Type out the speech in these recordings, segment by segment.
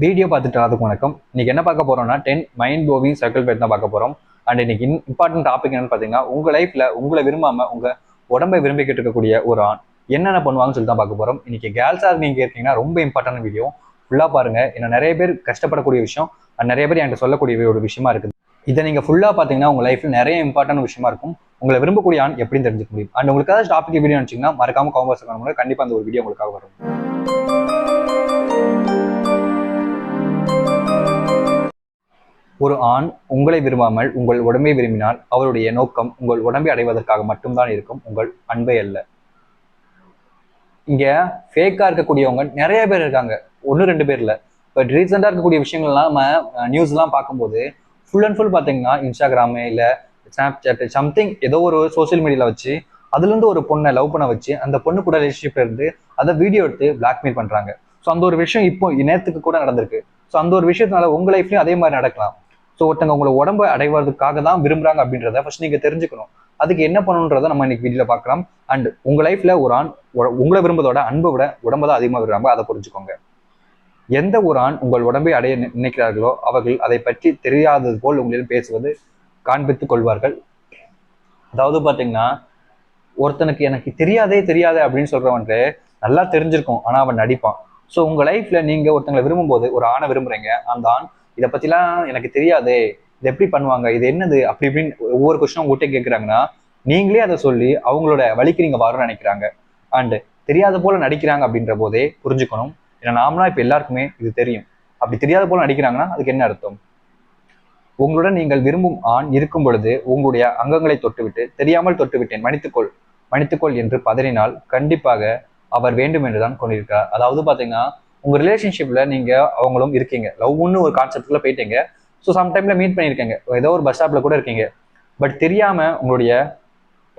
Video பார்த்துட்டு அதுக்கு வணக்கம். இன்னைக்கு என்ன பார்க்க போறோம்னா 10 மைண்ட் ப்ளோவிங் சர்க்கிள் பேட் தான் பார்க்க போறோம். அண்ட் இன்னைக்கு இம்பார்ட்டன்ட் டாபிக் என்னன்னு பார்த்தீங்கன்னா, உங்க லைஃப்ல உங்களை விரும்பாம உங்க உடம்பை விரும்பிக்கிட்டு இருக்கக்கூடிய ஒரு ஆண் என்னென்ன பண்ணுவாங்கன்னு சொல்லி தான் பார்க்க போறோம். இன்னைக்கு கேர்ள்ஸா நீங்க இருக்கீங்கன்னா ரொம்ப இம்பார்ட்டன்ட் வீடியோ ஃபுல்லா பாருங்க. ஏன்னா நிறைய பேர் கஷ்டப்படக்கூடிய விஷயம் அண்ட் நிறைய பேர் என்கிட்ட சொல்லக்கூடிய ஒரு விஷயமா இருக்குது. இதை நீங்க ஃபுல்லா பாத்தீங்கன்னா உங்க லைஃப்ல நிறைய இம்பார்ட்டன்ட் விஷயமா இருக்கும். உங்களை விரும்பக்கூடிய ஆண் எப்படின்னு தெரிஞ்சுக்க முடியும். அண்ட் உங்களுக்கு ஏதாவது டாபிக் வீடியோ நினைச்சீங்கன்னா மறக்காம காமெண்ட்ஸ் பண்ணுங்க. கண்டிப்பா அந்த ஒரு வீடியோ உங்களுக்காக வரும். ஒரு ஆண் உங்களை விரும்பாமல் உங்கள் உடம்பை விரும்பினால் அவருடைய நோக்கம் உங்கள் உடம்பை அடைவதற்காக மட்டும்தான் இருக்கும், உங்கள் அன்பை அல்ல. இங்க ஃபேக்கா இருக்கக்கூடியவங்க நிறைய பேர் இருக்காங்க, ஒன்னு ரெண்டு பேர் இல்ல. பட் ரீசெண்டா இருக்கக்கூடிய விஷயங்கள்லாம் நம்ம நியூஸ் எல்லாம் பார்க்கும்போது ஃபுல் அண்ட் ஃபுல் பாத்தீங்கன்னா இன்ஸ்டாகிராமு இல்ல ஸ்னாப்சாட் சம்திங் ஏதோ ஒரு சோசியல் மீடியால வச்சு அதுல இருந்து ஒரு பொண்ணை லவ் பண்ண வச்சு அந்த பொண்ணு கூட ரிலேஷன்ஷிப்ல இருந்து அதை வீடியோ எடுத்து பிளாக்மெயில் பண்றாங்க. ஸோ அந்த ஒரு விஷயம் இப்போ நேரத்துக்கு கூட நடந்திருக்கு. ஸோ அந்த ஒரு விஷயத்தினால உங்க லைஃப்லயும் அதே மாதிரி நடக்கலாம். ஸோ ஒருத்தங்க உங்களை உடம்பை அடைவதற்காக தான் விரும்புறாங்க அப்படின்றத ஃபர்ஸ்ட் நீங்க தெரிஞ்சுக்கணும். அதுக்கு என்ன பண்ணணுன்றதை நம்ம இன்னைக்கு வீடியோல பார்க்கலாம். அண்ட் உங்க லைஃப்ல ஒரு ஆண் உங்களை விரும்பதோட அன்பை விட உடம்பை தான் அதிகமாக விரும்புறாங்க, அதை புரிஞ்சுக்கோங்க. எந்த ஒரு ஆண் உங்கள் உடம்பை அடைய நினைக்கிறார்களோ அவர்கள் அதை பற்றி தெரியாதது போல் உங்களிடம் பேசுவது காண்பித்துக் கொள்வார்கள். அதாவது பாத்தீங்கன்னா, ஒருத்தனுக்கு எனக்கு தெரியாதே அப்படின்னு சொல்றவன்ட்டு நல்லா தெரிஞ்சிருக்கும், ஆனா அவன் நடிப்பான். ஸோ உங்க லைஃப்ல நீங்க ஒருத்தங்களை விரும்பும் போது ஒரு ஆணை விரும்புறீங்க, அந்த ஆண் இதை பத்திலாம் எனக்கு தெரியாதே, இது எப்படி பண்ணுவாங்க, இது என்னது அப்படி இப்படின்னு ஒவ்வொரு கொஸ்டினும் உங்ககிட்ட கேட்குறாங்கன்னா நீங்களே அதை சொல்லி அவங்களோட வழிக்கு நீங்க வரணும்னு நினைக்கிறாங்க. அண்ட் தெரியாத போல நடிக்கிறாங்க அப்படின்ற போதே புரிஞ்சுக்கணும். ஏன்னா நாமளா இப்ப எல்லாருக்குமே இது தெரியும். அப்படி தெரியாத போல நடிக்கிறாங்கன்னா அதுக்கு என்ன அர்த்தம்? உங்களுடன் நீங்கள் விரும்பும் ஆண் இருக்கும் பொழுது உங்களுடைய அங்கங்களை தொட்டுவிட்டு தெரியாமல் தொட்டுவிட்டேன் மன்னித்துக்கொள் என்று பதறினால் கண்டிப்பாக அவர் வேண்டும் என்றுதான் கொண்டிருக்கிறார். அதாவது பாத்தீங்கன்னா உங்க ரிலேஷன்ஷிப்ல நீங்க அவங்களும் இருக்கீங்க, லவ்னு ஒரு கான்செப்ட்ல போயிட்டீங்க. ஸோ சம்டைம்ல மீட் பண்ணியிருக்கீங்க, ஏதோ ஒரு பஸ் ஸ்டாப்ல கூட இருக்கீங்க. பட் தெரியாம உங்களுடைய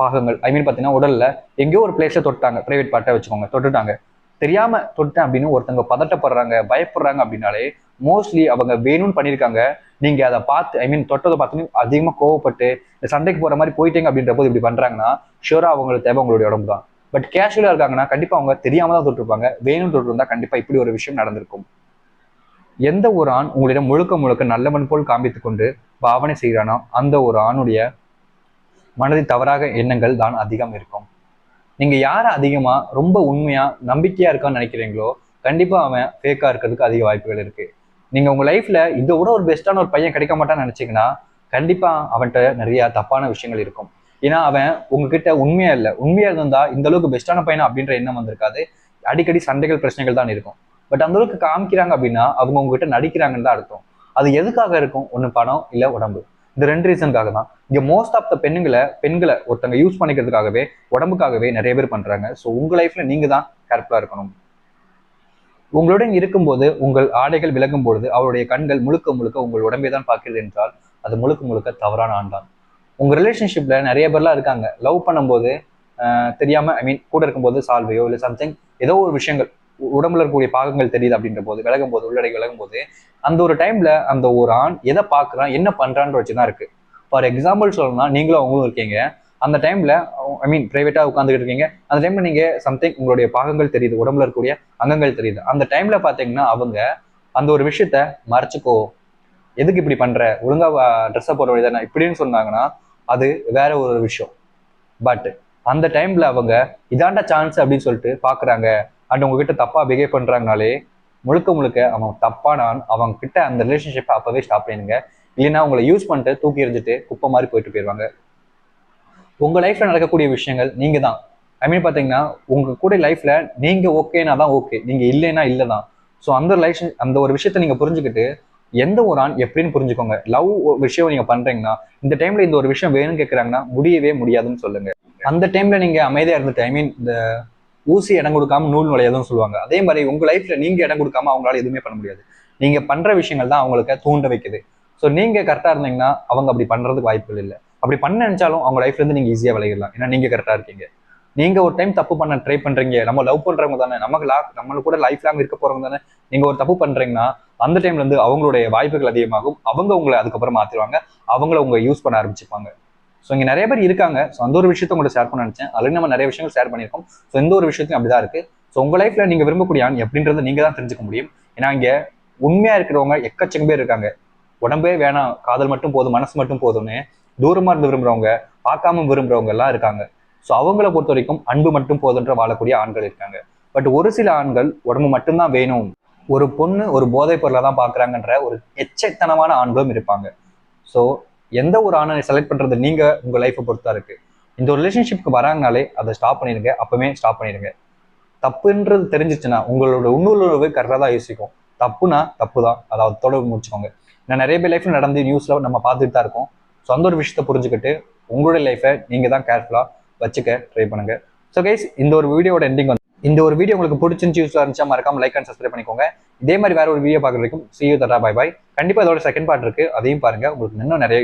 பாகங்கள் பாத்தீங்கன்னா உடல்ல எங்கேயோ ஒரு பிளேஸ்ல தொட்டாங்க, பிரைவேட் பார்ட்டை வச்சுக்கோங்க, தொட்டுட்டாங்க. தெரியாம தொட்டேன் அப்படின்னு ஒருத்தவங்க பதட்டப்படுறாங்க, பயப்படுறாங்க அப்படின்னாலே மோஸ்ட்லி அவங்க வேணும்னு பண்ணியிருக்காங்க. நீங்க அதை பார்த்து தொட்டதை பார்த்து அதிகமா கோவப்பட்டு இந்த சண்டைக்கு போற மாதிரி போயிட்டீங்க அப்படின்ற போது இப்படி பண்றாங்கன்னா ஷூரா அவங்களுக்கு தேவை உங்களுடைய உடம்பு தான். பட் கேஷுவலா இருக்காங்கன்னா கண்டிப்பா அவங்க தெரியாம தான் தொட்டிருப்பாங்க. வேணும்னு தொட்டிருந்தா கண்டிப்பா இப்படி ஒரு விஷயம் நடந்திருக்கும். எந்த ஒரு ஆண் உங்களிடம் முழுக்க நல்லவன் போல் காண்பித்துக் கொண்டு பாவனை செய்கிறானோ அந்த ஒரு ஆணுடைய மனதில் தவறாக எண்ணங்கள் தான் அதிகம் இருக்கும். நீங்க யார அதிகமா ரொம்ப உண்மையா நம்பிக்கையா இருக்கான்னு நினைக்கிறீங்களோ கண்டிப்பா அவன் ஃபேக்கா இருக்கிறதுக்கு அதிக வாய்ப்புகள் இருக்கு. நீங்க உங்க லைஃப்ல இதை விட ஒரு பெஸ்டான ஒரு பையன் கிடைக்க மாட்டான்னு நினைச்சீங்கன்னா கண்டிப்பா அவன்கிட்ட நிறைய தப்பான விஷயங்கள் இருக்கும். ஏன்னா அவன் உங்ககிட்ட உண்மையா இருந்தா இந்த அளவுக்கு பெஸ்டான பையனா அப்படின்ற எண்ணம் வந்திருக்காது. அடிக்கடி சண்டைகள் பிரச்சனைகள் தான் இருக்கும். பட் அந்த அளவுக்கு காமிக்கிறாங்க அப்படின்னா அவங்க உங்ககிட்ட நடிக்கிறாங்கன்னு தான் அர்த்தம். அது எதுக்காக இருக்கும்? ஒண்ணு பணம் இல்ல உடம்பு. இந்த ரெண்டு ரீசனுக்காக தான் இங்க மோஸ்ட் ஆஃப் த பெண்களை ஒருத்தங்க யூஸ் பண்ணிக்கிறதுக்காகவே உடம்புக்காகவே நிறைய பேர் பண்றாங்க. ஸோ உங்க லைஃப்ல நீங்க தான் கேர்ஃபுல்லா இருக்கணும். உங்களுடன் இருக்கும்போது உங்கள் ஆடைகள் விலகும் பொழுது அவருடைய கண்கள் முழுக்க உங்கள் உடம்பை தான் பார்க்கிறது என்றால் அது முழுக்க தவறான ஆண் தான். உங்க ரிலேஷன்ஷிப்ல நிறைய பேர்லாம் இருக்காங்க, லவ் பண்ணும்போது தெரியாம கூட இருக்கும்போது சால்வையோ இல்லை சம்திங் ஏதோ ஒரு விஷயங்கள் உடம்புல இருக்கக்கூடிய பாகங்கள் தெரியுது அப்படின்ற போது உள்ளடை விலகும் போது அந்த ஒரு டைம்ல அந்த ஒரு ஆண் எதை பார்க்குறான் என்ன பண்றான்னு வச்சுதான் இருக்கு. ஃபார் எக்ஸாம்பிள் சொல்லணும்னா நீங்களும் அவங்களும் இருக்கீங்க, அந்த டைம்ல பிரைவேட்டா உட்காந்துக்கிட்டு இருக்கீங்க, அந்த டைம்ல நீங்க சம்திங் உங்களுடைய பாகங்கள் தெரியுது, உடம்புல இருக்கக்கூடிய அங்கங்கள் தெரியுது. அந்த டைம்ல பாத்தீங்கன்னா அவங்க அந்த ஒரு விஷயத்த மறைச்சுக்கோ, எதுக்கு இப்படி பண்ற, ஒழுங்கா ட்ரெஸ்ஸை போட வேண்டியதானே இப்படின்னு சொன்னாங்கன்னா அது வேற ஒரு விஷயம். பட் அந்த டைம்ல அவங்க இதாண்ட சான்ஸ் அப்படின்னு சொல்லிட்டு பாக்குறாங்க அண்ட் உங்ககிட்ட தப்பா பிஹேவ் பண்றாங்கனாலே முழுக்க அவன் தப்பானான். அவங்க கிட்ட அந்த ரிலேஷன்ஷிப்பை அப்பவே ஸ்டாப் பண்ணிடுங்க. இல்லைன்னா உங்களை யூஸ் பண்ணிட்டு தூக்கி எறிஞ்சிட்டு குப்பை மாதிரி போயிட்டு போயிடுவாங்க. உங்க லைஃப்ல நடக்கக்கூடிய விஷயங்கள் நீங்க தான் பாத்தீங்கன்னா உங்க கூட லைஃப்ல நீங்க ஓகேனா தான் ஓகே, நீங்க இல்லைன்னா இல்லதான். ஸோ அந்த ஒரு விஷயத்த நீங்க புரிஞ்சுக்கிட்டு எந்த ஒரு ஆண் எப்படின்னு புரிஞ்சுக்கோங்க. லவ் விஷயம் நீங்க பண்றீங்கன்னா இந்த டைம்ல இந்த ஒரு விஷயம் வேணும்னு கேட்கறாங்கன்னா முடியவே முடியாதுன்னு சொல்லுங்க. அந்த டைம்ல நீங்க அமைதியா இருந்துட்டு இந்த ஊசி இடம் கொடுக்காம நூல் நுழையாதுன்னு சொல்லுவாங்க. அதே மாதிரி உங்க லைஃப்ல நீங்க இடம் கொடுக்காம அவங்களால எதுவுமே பண்ண முடியாது. நீங்க பண்ற விஷயங்கள் தான் அவங்களுக்கு தூண்ட வைக்குது. ஸோ நீங்க கரெக்டா இருந்தீங்கன்னா அவங்க அப்படி பண்றதுக்கு வாய்ப்புகள் இல்லை. அப்படி பண்ண நினைச்சாலும் அவங்க லைஃப்ல இருந்து நீங்க ஈஸியா விளையிடலாம். ஏன்னா நீங்க கரெக்டா இருக்கீங்க. நீங்க ஒரு டைம் தப்பு பண்ண ட்ரை பண்றீங்க, நம்ம லவ் பண்றவங்க தானே, நம்மளுக்கு கூட லைஃப் லாங் இருக்க போறவங்க தானே, நீங்க ஒரு தப்பு பண்றீங்கன்னா அந்த டைம்ல இருந்து அவங்களுடைய வாய்ப்புகள் அதிகமாகும். அவங்க உங்களை அதுக்கப்புறம் மாத்திடுவாங்க, அவங்கள உங்க யூஸ் பண்ண ஆரம்பிச்சுப்பாங்க. ஸோ இங்க நிறைய பேர் இருக்காங்க. ஸோ அந்த ஒரு விஷயத்த உங்களை ஷேர் பண்ண நினைச்சேன். அதுல நம்ம நிறைய விஷயங்கள் ஷேர் பண்ணியிருக்கோம். ஸோ எந்த ஒரு விஷயத்தையும் அப்படிதான் இருக்கு. ஸோ உங்க லைஃப்ல நீங்க விரும்பக்கூடிய ஆண் எப்படின்றத நீங்க தான் தெரிஞ்சுக்க முடியும். ஏன்னா இங்க உண்மையா இருக்கிறவங்க எக்கச்சக்கம் பேர் இருக்காங்க. உடம்பே வேணாம், காதல் மட்டும் போதும், மனசு மட்டும் போதும்னு தூரமா இருந்து விரும்புறவங்க, பார்க்காம விரும்புறவங்க எல்லாம் இருக்காங்க. ஸோ அவங்கள பொறுத்த வரைக்கும் அன்பு மட்டும் போதுன்ற வாழக்கூடிய ஆண்கள் இருக்காங்க. பட் ஒரு சில ஆண்கள் உடம்பு மட்டும்தான் வேணும், ஒரு பொண்ணு ஒரு போதைப் பொருளை தான் பார்க்குறாங்கன்ற ஒரு எச்சத்தனமான ஆண்களும் இருப்பாங்க. ஸோ எந்த ஒரு ஆணை செலக்ட் பண்றது நீங்க உங்க லைஃப்பை பொறுத்தா இருக்கு. இந்த ஒரு ரிலேஷன்ஷிப்க்கு வராங்கனாலே அதை ஸ்டாப் பண்ணிடுங்க, அப்பவுமே ஸ்டாப் பண்ணிடுங்க. தப்புன்றது தெரிஞ்சிச்சுன்னா உங்களோட உள்ளுணர்வு கரெக்டாக தான் யோசிக்கும். தப்புனா தப்பு தான், அதாவது தொடர்பு முடிச்சுக்கோங்க. நான் நிறைய பேர் லைஃப்ல நடந்து நியூஸ்ல நம்ம பார்த்துட்டு தான் இருக்கோம். ஸோ அந்த ஒரு விஷயத்தை புரிஞ்சுக்கிட்டு உங்களுடைய லைஃப்பை நீங்க தான் கேர்ஃபுல்லா வச்சுக்க ட்ரை பண்ணுங்க. ஸோ கைஸ், இந்த ஒரு வீடியோட எண்டிங் வந்து, இந்த ஒரு வீடியோ உங்களுக்கு பிடிச்சிருந்துச்சு, யூஸ்ஃபுல்லாக இருந்துச்சா மறக்காம லைக் அண்ட் சப்ஸ்கிரைப் பண்ணிக்கோங்க. இதே மாதிரி வேற ஒரு வீடியோ பார்க்குற வரைக்கும் see you, tata, bye bye. கண்டிப்பா இதோட செகண்ட் பார்ட் இருக்கு, அதையும் பாருங்க. உங்களுக்கு இன்னும் நிறைய